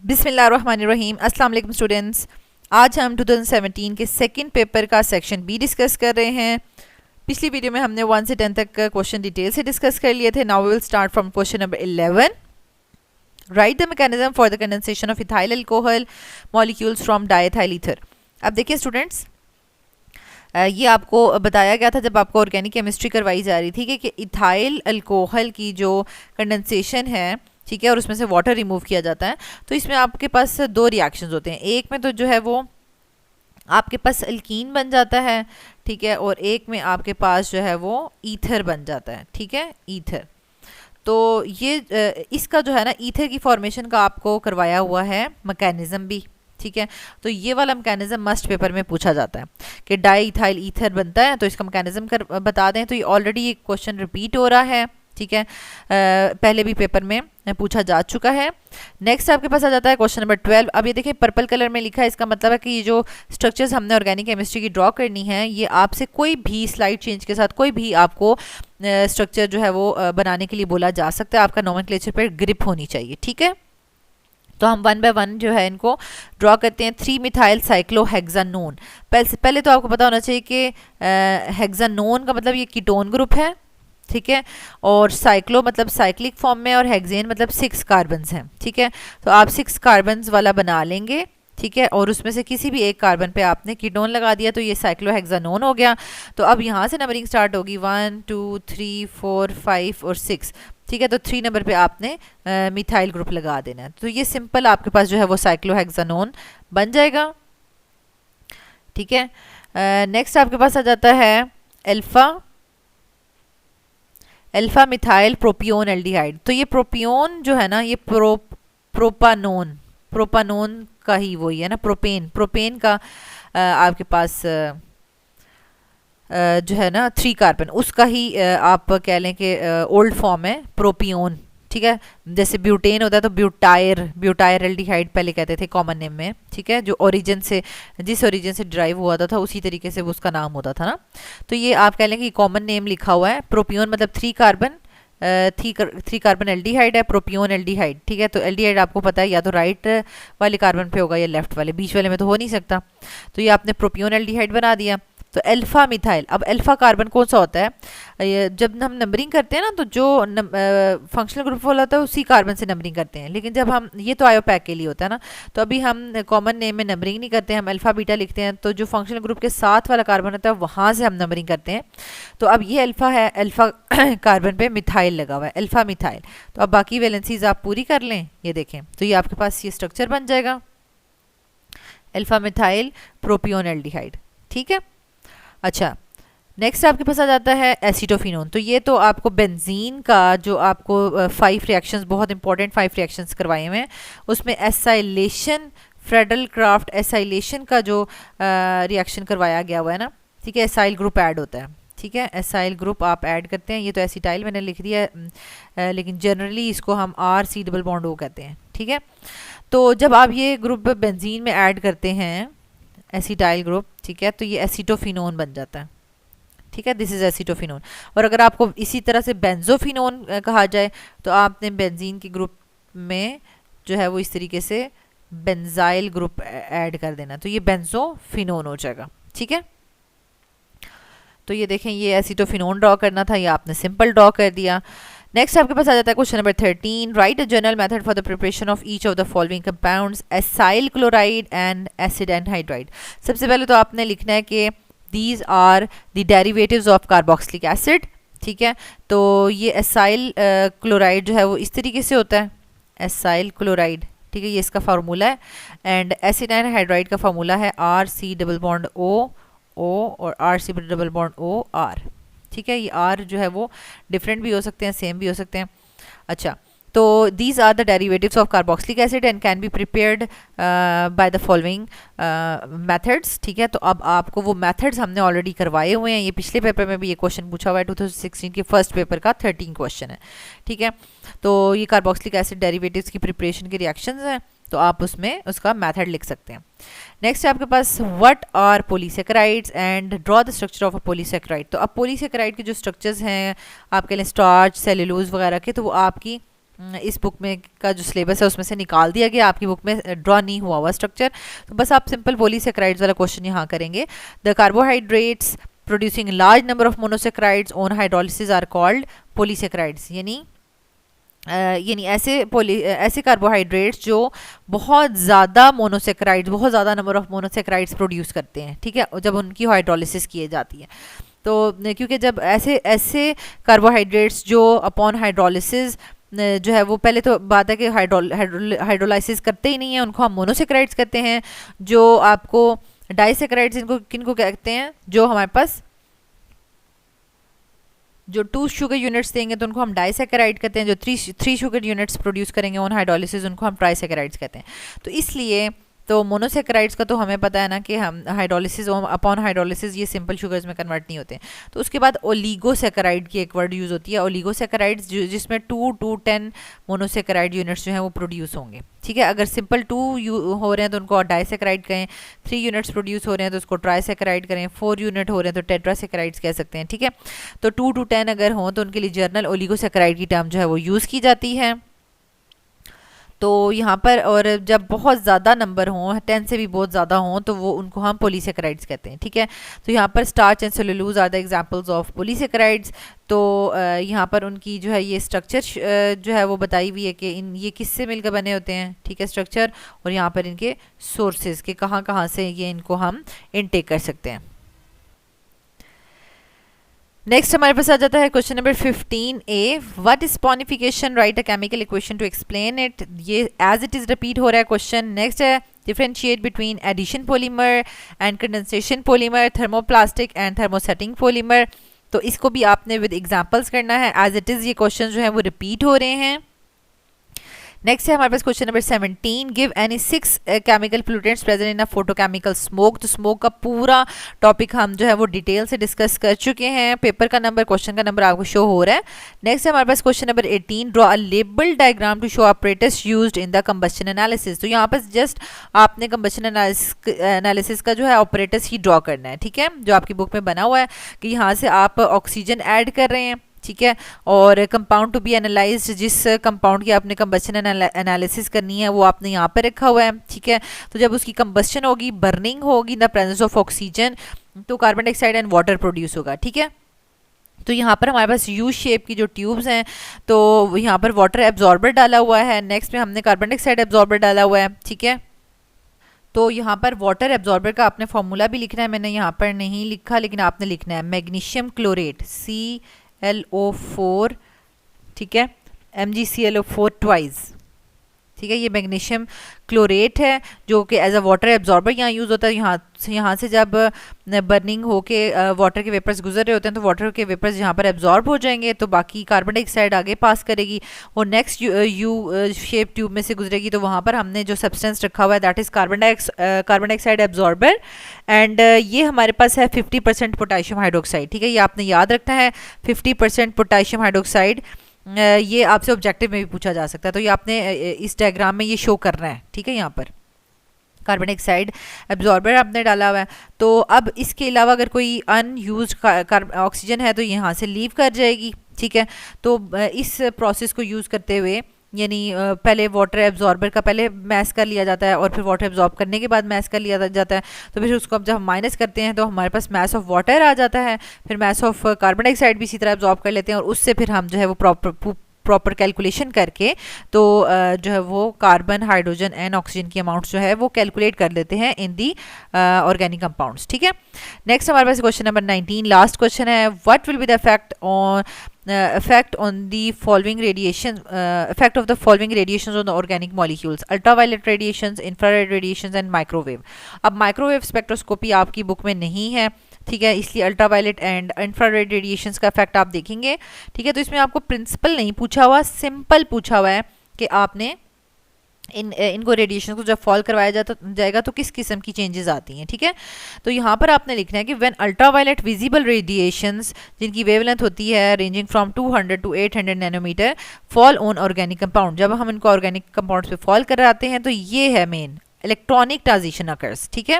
बिस्मिल्लाहिर्रहमानिर्रहीम। अस्सलाम वालेकुम स्टूडेंट्स। आज हम 2017 के सेकंड पेपर का सेक्शन बी डिस्कस कर रहे हैं। पिछली वीडियो में हमने 1 से 10 तक का क्वेश्चन डिटेल से डिस्कस कर लिए थे। Now we will start from question number 11। Write the mechanism for the condensation of ethyl alcohol molecules from diethyl ether. अब देखिए स्टूडेंट्स, ये आपको बताया गया था जब आपको ऑर्गेनिक केमिस्ट्री करवाई जा रही थी कि इथाइल अल्कोहल की जो कंडेंसेशन है, ठीक है, और उसमें से वाटर रिमूव किया जाता है, तो इसमें आपके पास दो रिएक्शंस होते हैं। एक में तो जो है वो आपके पास अल्कीन बन जाता है, ठीक है, और एक में आपके पास जो है वो ईथर बन जाता है, ठीक है, ईथर। तो ये इसका जो है ना ईथर की फॉर्मेशन का आपको करवाया हुआ है मैकेनिज्म भी, ठीक है। तो ये वाला मैकेनिज्म मस्ट पेपर में पूछा जाता है कि डाई इथाइल ईथर बनता है, तो इसका मैकेनिज्म कर बता दें। तो ये ऑलरेडी ये क्वेश्चन रिपीट हो रहा है, ठीक है, पहले भी पेपर में पूछा जा चुका है। नेक्स्ट आपके पास आ जाता है क्वेश्चन नंबर 12। अब ये देखिए पर्पल कलर में लिखा है, इसका मतलब है कि ये जो स्ट्रक्चर्स हमने ऑर्गेनिक केमिस्ट्री की ड्रॉ करनी है, ये आपसे कोई भी स्लाइड चेंज के साथ कोई भी आपको स्ट्रक्चर जो है वो बनाने के लिए बोला जा सकता है। आपका नोमेनक्लेचर पर ग्रिप होनी चाहिए, ठीक है। तो हम 1 बाय 1 जो है इनको ड्रॉ करते हैं। 3 मिथाइल साइक्लोहेक्सानोन। पहले तो आपको पता होना चाहिए कि हेक्सानोन का मतलब ये कीटोन ग्रुप है, ठीक है, और साइक्लो मतलब साइक्लिक फॉर्म में, और हेक्सेन मतलब 6 कार्बन्स हैं, ठीक है। तो आप 6 कार्बन्स वाला बना लेंगे, ठीक है, और उसमें से किसी भी एक कार्बन पे आपने कीटोन लगा दिया, तो ये साइक्लोहेक्सानोन हो गया। तो अब यहाँ से नंबरिंग स्टार्ट होगी 1 2 3 4 5 और 6, ठीक है। तो 3 नंबर पे आपने मिथाइल ग्रुप लगा देना है। तो ये सिंपल आपके पास जो है वो साइक्लोहेक्सानोन बन जाएगा, ठीक है। नेक्स्ट आपके पास आ जाता है अल्फा मिथाइल प्रोपियोन एल्डिहाइड। तो ये प्रोपियोन जो है ना, ये प्रोपानोन का ही वही है ना, प्रोपेन का आपके पास जो है ना 3 कार्बन, उसका ही आप कह लें कि ओल्ड फॉर्म है प्रोपियोन, ठीक है। जैसे ब्यूटेन होता है तो ब्यूटायर एल्डिहाइड पहले कहते थे कॉमन नेम में, ठीक है, जो जिस ओरिजिन से ड्राइव हुआ था उसी तरीके से वो उसका नाम होता था ना। तो ये आप कह लें कि कॉमन नेम लिखा हुआ है। प्रोपियोन मतलब 3 कार्बन एल्डिहाइड है, प्रोपियोन एल्डिहाइड, ठीक है। तो एल्डिहाइड आपको पता है या तो राइट वाले कार्बन पे होगा या लेफ्ट वाले, बीच वाले में तो हो नहीं सकता। तो ये आपने प्रोपियोन एल्डिहाइड बना दिया। तो अल्फा मिथाइल, अब अल्फा कार्बन कौन सा होता है, जब हम नंबरिंग करते हैं ना तो जो फंक्शनल ग्रुप वाला होता है उसी कार्बन से नंबरिंग करते हैं। लेकिन जब हम, ये तो आयोपैक के लिए होता है ना, तो अभी हम कॉमन नेम में नंबरिंग नहीं करते हैं, हम अल्फा बीटा लिखते हैं। तो जो फंक्शनल ग्रुप के साथ वाला कार्बन होता है वहाँ से हम नंबरिंग करते हैं। तो अब ये अल्फा है, अल्फा कार्बन पे मिथाइल लगा हुआ है, अल्फा मिथाइल। तो अब बाकी वैलेंसीज आप पूरी कर लें, ये देखें, तो ये आपके पास ये स्ट्रक्चर बन जाएगा, अल्फा मिथाइल प्रोपियोन एल्डिहाइड, ठीक है। अच्छा, नेक्स्ट आपके पास आ जाता है एसीटोफिनोन। तो ये तो आपको बेंजीन का जो आपको 5 रिएक्शंस, बहुत इंपॉर्टेंट 5 रिएक्शंस करवाए हुए हैं, उसमें एसाइलेशन, फ्रेडल क्राफ्ट एसाइलेशन का जो रिएक्शन करवाया गया हुआ है ना, ठीक है, एसाइल ग्रुप ऐड होता है, ठीक है, एसाइल ग्रुप आप ऐड करते हैं। ये तो एसिटाइल मैंने लिख दिया है, लेकिन जनरली इसको हम RC डबल बॉन्ड O कहते हैं, ठीक है। तो जब आप ये ग्रुप बेंजीन में ऐड करते हैं एसिटाइल ग्रुप, ठीक है, तो ये एसीटोफिनोन बन जाता है, ठीक है, दिस इज एसीटोफिनोन। और अगर आपको इसी तरह से बेंजोफिनोन कहा जाए तो आपने बेंजीन के ग्रुप में जो है वो इस तरीके से बेंजाइल ग्रुप ऐड कर देना, तो ये बेंजोफिनोन हो जाएगा, ठीक है। तो ये देखें, ये एसीटोफिनोन ड्रॉ करना था, ये आपने सिंपल ड्रॉ कर दिया। नेक्स्ट आपके पास आ जाता है question number 13। Write a general method for the preparation of each of the following compounds acyl chloride and acid anhydride. सबसे पहले तो आपने लिखना है कि these are the derivatives of carboxylic acid, ठीक है। तो ये एसाइल क्लोराइड जो है वो इस तरीके से होता है, एसाइल क्लोराइड, ठीक है, ये इसका फार्मूला है। एंड एसिड एनहाइड्राइड का फार्मूला है RC डबल बॉन्ड O और RC double bond O R, ठीक है। ये R जो है वो डिफरेंट भी हो सकते हैं, सेम भी हो सकते हैं। अच्छा, तो these are the derivatives of carboxylic acid and can be prepared by the following methods, ठीक है। तो अब आपको वो मेथड्स हमने ऑलरेडी करवाए हुए हैं, ये पिछले पेपर में भी ये क्वेश्चन पूछा हुआ है, 2016 के फर्स्ट पेपर का 13 क्वेश्चन है, ठीक है। तो ये कार्बोक्सिलिक एसिड डेरिवेटिव्स की प्रिपरेशन के रिएक्शंस हैं, तो आप उसमें उसका मेथड लिख सकते हैं। नेक्स्ट है आपके पास what are polysaccharides and draw the structure of a polysaccharide. तो अब पॉलीसेकेराइड के जो स्ट्रक्चर्स हैं, आप कह लें स्टार्च, सेलुलोज वगैरह के, तो वो आपकी इस बुक में का जो सिलेबस है उसमें से निकाल दिया गया, आपकी बुक में ड्रॉ नहीं हुआ हुआ स्ट्रक्चर। तो बस आप सिंपल पॉलीसेकेराइड्स वाला क्वेश्चन यहाँ करेंगे। The carbohydrates producing large number of monosaccharides on hydrolysis are called polysaccharides, यानी ऐसे कार्बोहाइड्रेट्स जो बहुत ज़्यादा मोनोसेकेराइड्स, बहुत ज़्यादा नंबर ऑफ मोनोसेकेराइड्स प्रोड्यूस करते हैं, ठीक है, जब उनकी हाइड्रोलिसिस की जाती है। तो क्योंकि जब ऐसे ऐसे कार्बोहाइड्रेट्स जो अपॉन हाइड्रोलिसिस जो है वो, पहले तो बात है कि हाइड्रोलाइसिस करते ही नहीं है, उनको हम मोनोसेकेराइड्स कहते हैं। जो आपको डाइसेकेराइड्स इनको किनको कहते हैं, जो हमारे पास जो 2 शुगर यूनिट्स देंगे तो उनको हम डाइसेकेराइड कहते हैं। जो 3 शुगर यूनिट्स प्रोड्यूस करेंगे ऑन हाइड्रोलिसिस उनको हम ट्राइसेकेराइड्स कहते हैं। तो इसलिए तो मोनोसेकेराइड्स का तो हमें पता है ना कि हम हाइड्रोलिसिस अपॉन हाइड्रोलिसिस ये सिंपल शुगर्स में कन्वर्ट नहीं होते हैं। तो उसके बाद ओलिगोसेकेराइड की एक वर्ड यूज़ होती है, ओलिगोसेकेराइड्स, जिसमें 2 to 10 मोनोसेकेराइड यूनिट्स जो हैं वो प्रोड्यूस होंगे, ठीक है। अगर सिंपल 2 हो रहे हैं तो उनको डाइसेकेराइड कहें, 3 यूनिट्स प्रोड्यूस हो रहे हैं तो उसको ट्राइसेकेराइड करें, 4 यूनिट हो रहे हैं तो टेट्रासेकेराइड्स कह सकते हैं, ठीक है। तो 2 to 10 अगर हों तो उनके लिए जर्नल ओलिगोसेकेराइड की टर्म जो है वो यूज़ की जाती है। तो यहाँ पर, और जब बहुत ज़्यादा नंबर हों, 10 से भी बहुत ज़्यादा हों, तो वो उनको हम पॉलीसेकेराइड्स कहते हैं, ठीक है। तो यहाँ पर starch and cellulose are the examples of polysaccharides. तो यहाँ पर उनकी जो है ये स्ट्रक्चर जो है वो बताई हुई है कि ये किससे मिलकर बने होते हैं, ठीक है, स्ट्रक्चर, और यहाँ पर इनके सोर्सेज के कहाँ कहाँ से ये इनको हम इनटेक कर सकते हैं। नेक्स्ट हमारे पास आ जाता है question number 15A, what is saponification, write a chemical equation to explain it. ये एज इट इज रिपीट हो रहा है क्वेश्चन। नेक्स्ट है differentiate between addition polymer and condensation polymer, thermoplastic and thermosetting polymer. तो इसको भी आपने विद एग्जांपल्स करना है, एज इट इज ये क्वेश्चन जो है वो रिपीट हो रहे हैं। नेक्स्ट है हमारे पास question number 17, give any 6 chemical pollutants present in a photochemical smoke. तो स्मोक का पूरा टॉपिक हम जो है वो डिटेल से डिस्कस कर चुके हैं। पेपर का नंबर, क्वेश्चन का नंबर आपको शो हो रहा है। नेक्स्ट है हमारे पास question number 18, draw a label diagram to show operators used in the combustion analysis. तो यहाँ पर जस्ट आपने कंबशन एनालिसिस का जो है ऑपरेटर्स ही ड्रॉ करना है, ठीक है, जो आपकी बुक में बना हुआ है कि यहाँ से आप ऑक्सीजन ऐड कर रहे हैं, ठीक है, और कंपाउंड टू बी एनालाइज्ड, जिस कंपाउंड की आपने कंबशन एनालिसिस करनी है वो आपने यहाँ पे रखा हुआ है, ठीक है। तो जब उसकी कंबशन होगी, बर्निंग होगी in the presence of oxygen, तो carbon dioxide and water produce होगा, ठीक है। तो यहाँ पर हमारे पास यू शेप की जो ट्यूब्स हैं, तो यहाँ पर वाटर एब्जॉर्बर डाला हुआ है। नेक्स्ट में हमने कार्बन डाइऑक्साइड एब्जॉर्बर डाला हुआ है, ठीक है। तो यहाँ पर वाटर एब्जॉर्बर का आपने फॉर्मूला भी लिखना है, मैंने यहाँ पर नहीं लिखा लेकिन आपने लिखना है, मैग्नीशियम क्लोरेट ClO4, ठीक है, MgClO4 ट्वाइस, ठीक है, ये मैग्नीशियम क्लोरेट है जो कि एज अ वाटर एब्जॉर्बर यहाँ यूज़ होता है। यहाँ से जब बर्निंग होके वाटर के वेपर्स गुजर रहे होते हैं तो वाटर के वेपर्स यहाँ पर एब्जॉर्ब हो जाएंगे, तो बाकी कार्बन डाइऑक्साइड आगे पास करेगी और नेक्स्ट यू शेप ट्यूब में से गुजरेगी। तो वहाँ पर हमने जो सब्सटेंस रखा हुआ है that is carbon dioxide absorber, and ये हमारे पास है 50% पोटेशियम हाइड्रोक्साइड, ठीक है, ये आपने याद रखना है, 50% पोटेशियम हाइड्रोक्साइड। ये आपसे ऑब्जेक्टिव में भी पूछा जा सकता है, तो ये आपने इस डायग्राम में ये शो करना है, ठीक है। यहाँ पर कार्बन डाइऑक्साइड एब्जॉर्बर आपने डाला हुआ है। तो अब इसके अलावा अगर कोई अनयूज ऑक्सीजन है तो यहाँ से लीव कर जाएगी, ठीक है। तो इस प्रोसेस को यूज़ करते हुए, यानी पहले वाटर एब्जॉर्बर का पहले मैस कर लिया जाता है और फिर वाटर एब्जॉर्ब करने के बाद मैस कर लिया जाता है, तो फिर उसको अब जब हम माइनस करते हैं तो हमारे पास मैस ऑफ वाटर आ जाता है, फिर मैस ऑफ कार्बन डाइऑक्साइड भी इसी तरह एब्जॉर्ब कर लेते हैं और उससे फिर हम जो है वो प्रॉपर कैलकुलेशन करके तो जो है वो कार्बन, हाइड्रोजन एंड ऑक्सीजन की अमाउंट्स जो है वो कैलकुलेट कर लेते हैं इन दी ऑर्गेनिक कंपाउंड्स, ठीक है। नेक्स्ट हमारे पास क्वेश्चन नंबर 19, लास्ट क्वेश्चन है, what will be the effect on the following radiation effect of the following radiations on the organic molecules: ultraviolet radiations, infrared radiations and microwave। अब microwave spectroscopy आपकी book में नहीं है, ठीक है, इसलिए ultraviolet and infrared radiations का effect आप देखेंगे, ठीक है। तो इसमें आपको प्रिंसिपल नहीं पूछा हुआ, सिंपल पूछा हुआ है कि आपने इनको रेडिएशन को जब फॉल करवाया जाएगा तो किस किस्म की चेंजेस आती हैं, ठीक है। तो यहाँ पर आपने लिखना है कि व्हेन अल्ट्रावायलेट विजिबल रेडिएशंस, जिनकी वेवलेंथ होती है ranging from 200 to 800 nanometre, fall on organic compound, जब हम इनको ऑर्गेनिक कंपाउंड्स पे फॉल कराते हैं तो ये है मेन इलेक्ट्रॉनिक ट्रांजिशन अकर्स, ठीक है,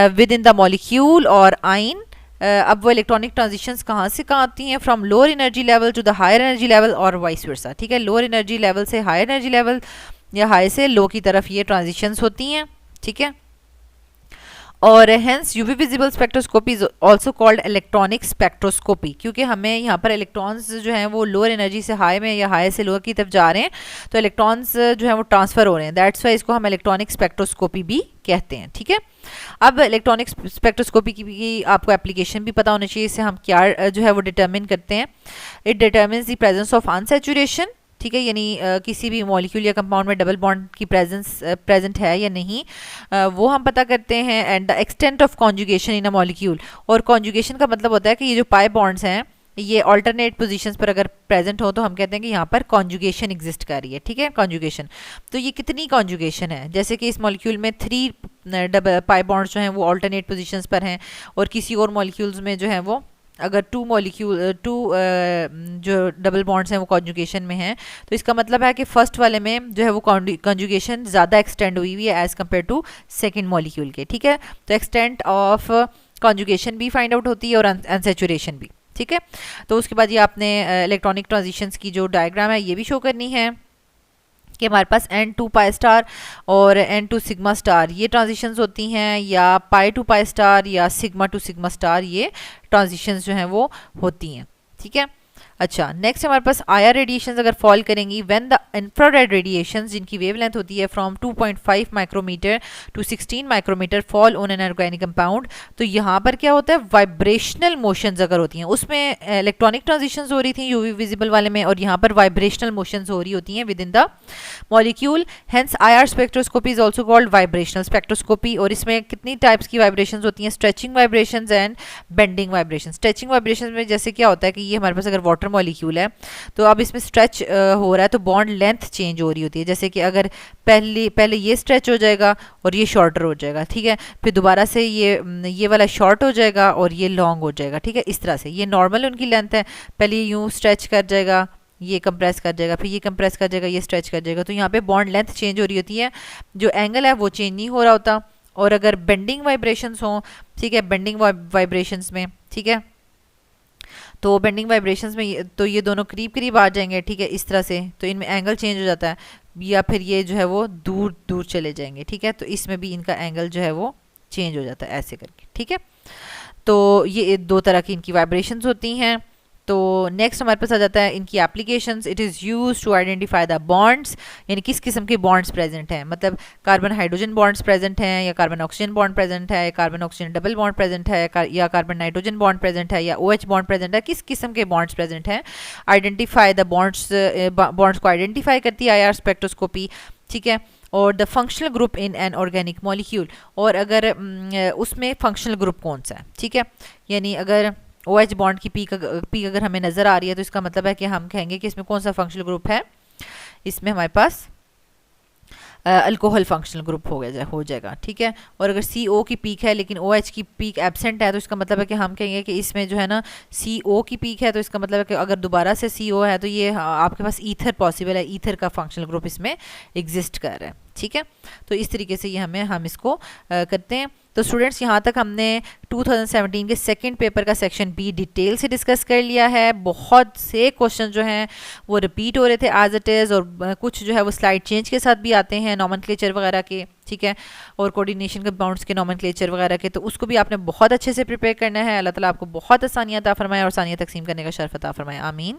विद इन द मॉलिक्यूल और आइन अब वो इलेक्ट्रॉनिक ट्रांजिशंस कहाँ से कहाँ आती हैं, from lower energy level to the higher energy level और वाइस वर्सा, ठीक है। लोअर एनर्जी लेवल से हायर एनर्जी लेवल या हाई से लो की तरफ ये ट्रांजिशंस होती हैं, ठीक है। और hence UV visible spectroscopy is also called electronic spectroscopy, क्योंकि हमें यहाँ पर इलेक्ट्रॉन्स जो हैं वो लोअर एनर्जी से हाई में या हाई से लोअर की तरफ जा रहे हैं, तो इलेक्ट्रॉन्स जो हैं वो ट्रांसफर हो रहे हैं, दैट्स वाई इसको हम इलेक्ट्रॉनिक स्पेक्ट्रोस्कोपी भी कहते हैं, ठीक है। अब इलेक्ट्रॉनिक स्पेक्ट्रोस्कोपी की आपको एप्लीकेशन भी पता होना चाहिए, इससे हम क्या जो है वो डिटर्मिन करते हैं। It determines the presence of unsaturation, ठीक है, यानी किसी भी मॉलिक्यूल या कंपाउंड में डबल बॉन्ड की प्रेजेंट है या नहीं, वो हम पता करते हैं। And the extent of conjugation in a molecule, और कॉन्जुगेशन का मतलब होता है कि ये जो पाई बॉन्ड्स हैं ये अल्टरनेट पोजीशंस पर अगर प्रेजेंट हो तो हम कहते हैं कि यहाँ पर कॉन्जुगेशन एग्जिस्ट कर रही है, ठीक है। कॉन्जुगेशन, तो ये कितनी कॉन्जुगेशन है, जैसे कि इस मॉलिक्यूल में 3 डबल पाई बॉन्ड्स जो हैं वो अल्टरनेट पोजीशंस पर हैं, और किसी और मॉलिक्यूल्स में जो है वो अगर 2 जो डबल बॉन्ड्स हैं वो कॉन्जुगेशन में हैं, तो इसका मतलब है कि फर्स्ट वाले में जो है वो कॉन्जुगेशन ज़्यादा एक्सटेंड हुई हुई है as compare to second molecule के, ठीक है। तो एक्सटेंट ऑफ कॉन्जुगेशन भी फाइंड आउट होती है और अनसैचुरेशन भी, ठीक है। तो उसके बाद ये आपने इलेक्ट्रॉनिक ट्रांजिशंस की जो डायग्राम है ये भी शो करनी है कि हमारे पास N2 पाई स्टार और N2 सिग्मा स्टार ये ट्रांजिशंस होती हैं, या पाई टू पाई स्टार या सिग्मा टू सिग्मा स्टार ये ट्रांजिशंस जो हैं वो होती हैं, ठीक है। अच्छा, नेक्स्ट हमारे पास आईआर रेडिएशंस अगर फॉल करेंगी व्हेन द इंफ्रारेड रेडिएशंस जिनकी वेवलेंथ होती है from 2.5 micrometre to 16 micrometre fall on an organic compound, तो यहाँ पर क्या होता है, वाइब्रेशनल मोशंस अगर होती हैं, उसमें इलेक्ट्रॉनिक ट्रांजिशंस हो रही थी यूवी विजिबल वाले में, और यहाँ पर वाइब्रेशनल मोशंस हो रही होती हैं with in the molecule, hence IR spectroscopy is also called vibrational spectroscopy. और इसमें कितनी टाइप्स की वाइब्रेशंस होती हैं, stretching vibrations and bending vibrations. Stretching vibrations में जैसे क्या होता है कि ये हमारे पास अगर वाटर मॉलिक्यूल है तो अब इसमें स्ट्रेच हो रहा है तो बॉन्ड लेंथ चेंज हो रही होती है, जैसे कि अगर पहले ये स्ट्रेच हो जाएगा और ये शॉर्टर हो जाएगा, ठीक है, फिर दोबारा से ये वाला शॉर्ट हो जाएगा और ये लॉन्ग हो जाएगा, ठीक है। इस तरह से ये नॉर्मल उनकी लेंथ है, पहले ये यूँ स्ट्रेच कर जाएगा, ये कंप्रेस कर जाएगा, फिर ये कंप्रेस कर जाएगा, ये स्ट्रेच कर जाएगा, तो यहाँ पे बॉन्ड लेंथ चेंज हो रही होती है, जो एंगल है वो चेंज नहीं हो रहा होता। और अगर बेंडिंग वाइब्रेशंस हों, ठीक है, बेंडिंग वाइब्रेशंस में, ठीक है, तो बेंडिंग वाइब्रेशंस में तो ये दोनों करीब करीब आ जाएंगे, ठीक है, इस तरह से, तो इनमें एंगल चेंज हो जाता है, या फिर ये जो है वो दूर दूर चले जाएंगे, ठीक है, तो इसमें भी इनका एंगल जो है वो चेंज हो जाता है ऐसे करके, ठीक है। तो ये 2 तरह की इनकी वाइब्रेशंस होती हैं। तो नेक्स्ट हमारे पास आ जाता है इनकी applications. It is use to identify the bonds, यानी किस किस्म के बॉन्ड्स प्रेजेंट हैं, मतलब कार्बन हाइड्रोजन बॉन्ड्स प्रेजेंट हैं, या कार्बन ऑक्सीजन बॉन्ड प्रेजेंट है, carbon oxygen double bond present है, या कार्बन नाइट्रोजन बॉन्ड प्रेजेंट है, या OH बॉन्ड प्रेजेंट है, किस किस्म के बॉन्ड्स प्रेजेंट हैं। आइडेंटिफाई द बॉन्ड्स को आइडेंटिफाई करती है आईआर स्पेक्ट्रोस्कोपी, ठीक है। और the functional group in an organic molecule, और अगर उसमें फंक्शनल ग्रुप कौन सा है, ठीक है, यानी अगर OH बॉन्ड की पीक अगर हमें नज़र आ रही है तो इसका मतलब है कि हम कहेंगे कि इसमें कौन सा फंक्शनल ग्रुप है, इसमें हमारे पास अल्कोहल फंक्शनल ग्रुप हो जाएगा, ठीक है। और अगर CO की पीक है लेकिन OH की पीक एब्सेंट है तो इसका मतलब है कि हम कहेंगे कि इसमें जो है ना CO की पीक है, तो इसका मतलब है कि अगर दोबारा से CO है तो ये आपके पास ईथर पॉसिबल है, ईथर का फंक्शनल ग्रुप इसमें एग्जिस्ट कर रहा है, ठीक है। तो इस तरीके से ये हम इसको करते हैं। तो स्टूडेंट्स यहाँ तक हमने 2017 के सेकंड पेपर का सेक्शन बी डिटेल से डिस्कस कर लिया है। बहुत से क्वेश्चन जो हैं वो रिपीट हो रहे थे एज इट इज़, और कुछ जो है वो स्लाइड चेंज के साथ भी आते हैं नॉमेनक्लेचर वगैरह के, ठीक है, और कोऑर्डिनेशन कंपाउंड्स के नॉमेनक्लेचर वगैरह के, तो उसको भी आपने बहुत अच्छे से प्रिपेयर करना है। अल्लाह ताला आपको बहुत आसानियाँ अता फरमाए और आसानियाँ तकसीम करने का शर्फ अता फरमाए, आमीन।